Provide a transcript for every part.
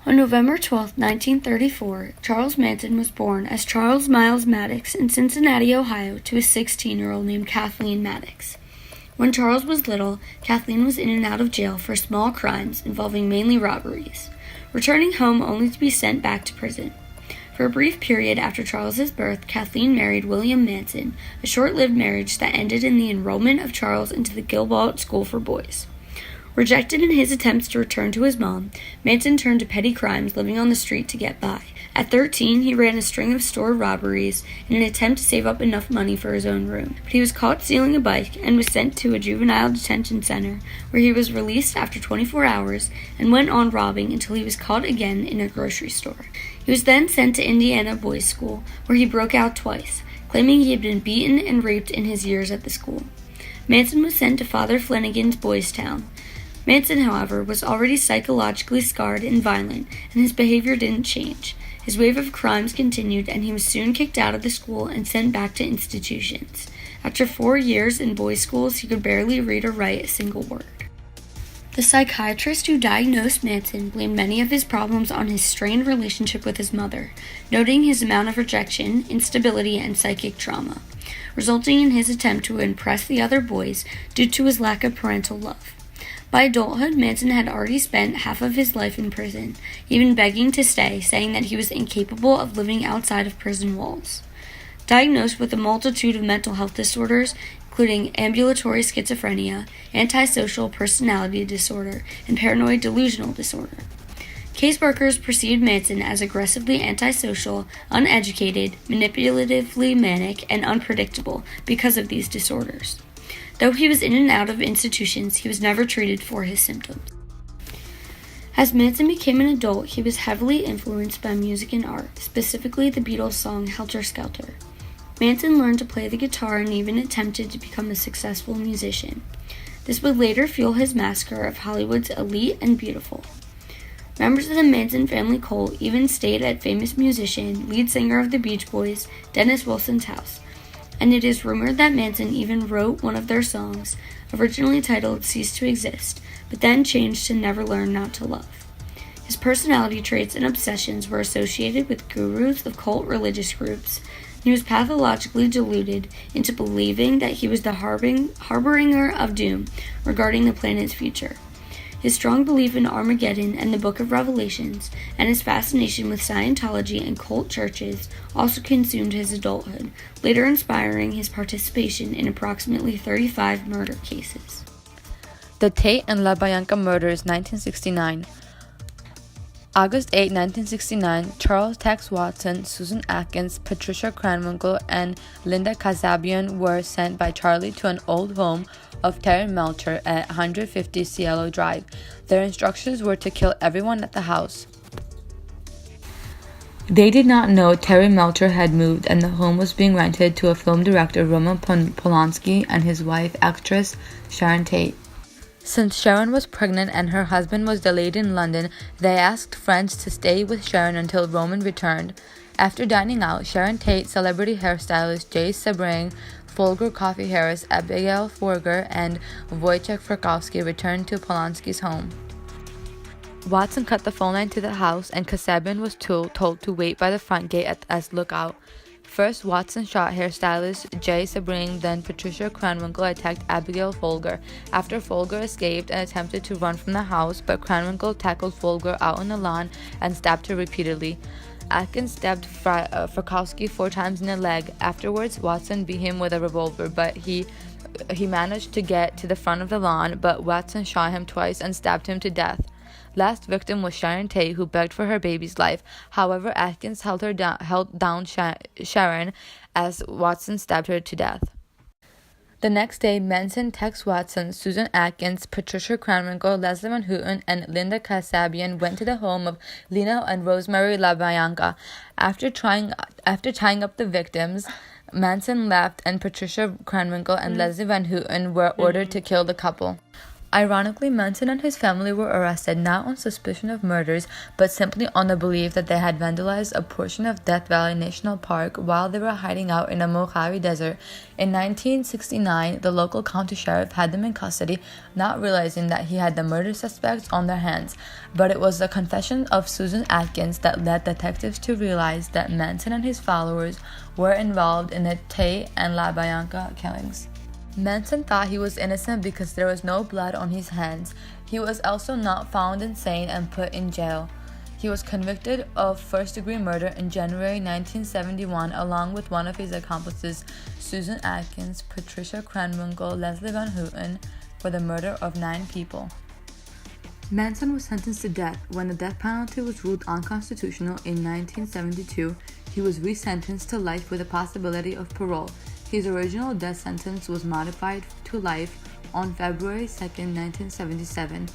On November 12, 1934, Charles Manson was born as Charles Miles Maddox in Cincinnati, Ohio, to a 16-year-old named Kathleen Maddox. When Charles was little, Kathleen was in and out of jail for small crimes involving mainly robberies, returning home only to be sent back to prison. For a brief period after Charles's birth, Kathleen married William Manson, a short-lived marriage that ended in the enrollment of Charles into the Gilbert School for Boys. Rejected in his attempts to return to his mom, Manson turned to petty crimes, living on the street to get by. At 13, he ran a string of store robberies in an attempt to save up enough money for his own room. But he was caught stealing a bike and was sent to a juvenile detention center, where he was released after 24 hours and went on robbing until he was caught again in a grocery store. He was then sent to Indiana Boys School, where he broke out twice, claiming he had been beaten and raped in his years at the school. Manson was sent to Father Flanagan's Boys Town. Manson, however, was already psychologically scarred and violent, and his behavior didn't change. His wave of crimes continued, and he was soon kicked out of the school and sent back to institutions. After 4 years in boys' schools, he could barely read or write a single word. The psychiatrist who diagnosed Manson blamed many of his problems on his strained relationship with his mother, noting his amount of rejection, instability, and psychic trauma, resulting in his attempt to impress the other boys due to his lack of parental love. By adulthood, Manson had already spent half of his life in prison, even begging to stay, saying that he was incapable of living outside of prison walls. Diagnosed with a multitude of mental health disorders, including ambulatory schizophrenia, antisocial personality disorder, and paranoid delusional disorder. Caseworkers perceived Manson as aggressively antisocial, uneducated, manipulatively manic, and unpredictable because of these disorders. Though he was in and out of institutions, he was never treated for his symptoms. As Manson became an adult, he was heavily influenced by music and art, specifically the Beatles' song Helter Skelter. Manson learned to play the guitar and even attempted to become a successful musician. This would later fuel his massacre of Hollywood's elite and beautiful. Members of the Manson family cult even stayed at famous musician, lead singer of the Beach Boys, Dennis Wilson's house, and it is rumored that Manson even wrote one of their songs, originally titled Cease to Exist, but then changed to Never Learn Not to Love. His personality traits and obsessions were associated with gurus of cult religious groups. He was pathologically deluded into believing that he was the harbinger of doom regarding the planet's future. His strong belief in Armageddon and the Book of Revelations, and his fascination with Scientology and cult churches also consumed his adulthood, later inspiring his participation in approximately 35 murder cases. The Tate and LaBianca murders, 1969. August 8, 1969, Charles Tex Watson, Susan Atkins, Patricia Kranwinkle, and Linda Kasabian were sent by Charlie to an old home of Terry Melcher at 150 Cielo Drive. Their instructions were to kill everyone at the house. They did not know Terry Melcher had moved and the home was being rented to a film director, Roman Polanski, and his wife, actress Sharon Tate. Since Sharon was pregnant and her husband was delayed in London, they asked friends to stay with Sharon until Roman returned. After dining out, Sharon Tate, celebrity hairstylist Jay Sebring, Folger Coffee Harris, Abigail Forger, and Wojciech Frykowski returned to Polanski's home. Watson cut the phone line to the house, and Kasabian was told to wait by the front gate as lookout. First, Watson shot hairstylist Jay Sebring, then Patricia Kranwinkle attacked Abigail Folger. After Folger escaped and attempted to run from the house, but Kranwinkle tackled Folger out on the lawn and stabbed her repeatedly. Atkins stabbed Frykowski 4 times in the leg. Afterwards, Watson beat him with a revolver, but he managed to get to the front of the lawn, but Watson shot him twice and stabbed him to death. Last victim was Sharon Tate, who begged for her baby's life. However, Atkins held down Sharon as Watson stabbed her to death. The next day, Manson, Tex Watson, Susan Atkins, Patricia Kranwinkle, Leslie Van Houten, and Linda Kasabian went to the home of Lena and Rosemary LaBianca. After tying up the victims, Manson left, and Patricia Kranwinkle and Leslie Van Houten were ordered to kill the couple. Ironically, Manson and his family were arrested not on suspicion of murders, but simply on the belief that they had vandalized a portion of Death Valley National Park while they were hiding out in the Mojave Desert. In 1969, the local county sheriff had them in custody, not realizing that he had the murder suspects on their hands. But it was the confession of Susan Atkins that led detectives to realize that Manson and his followers were involved in the Tate and La Bianca killings. Manson thought he was innocent because there was no blood on his hands. He was also not found insane and put in jail. He was convicted of first-degree murder in January 1971 along with one of his accomplices, Susan Atkins, Patricia Krenwinkel, Leslie Van Houten, for the murder of 9 people. Manson was sentenced to death. When the death penalty was ruled unconstitutional in 1972, he was resentenced to life with a possibility of parole. His original death sentence was modified to life on February 2, 1977.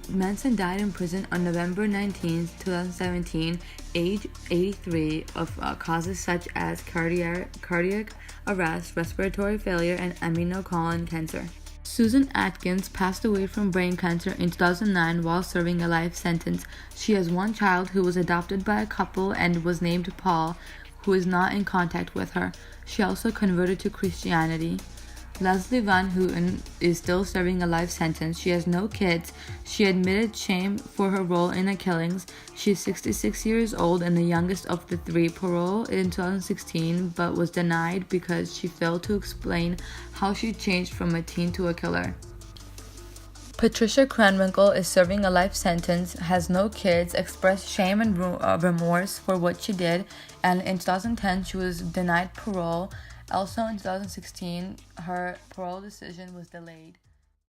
Manson died in prison on November 19, 2017, age 83, of causes such as cardiac arrest, respiratory failure, and aminocolon cancer. Susan Atkins passed away from brain cancer in 2009 while serving a life sentence. She has one child who was adopted by a couple and was named Paul, who is not in contact with her. She also converted to Christianity. Leslie Van Houten is still serving a life sentence. She has no kids. She admitted shame for her role in the killings. She is 66 years old and the youngest of the 3. Parole in 2016, but was denied because she failed to explain how she changed from a teen to a killer. Patricia Krenwinkel is serving a life sentence, has no kids, expressed shame and remorse for what she did, and in 2010 she was denied parole. Also in 2016, her parole decision was delayed.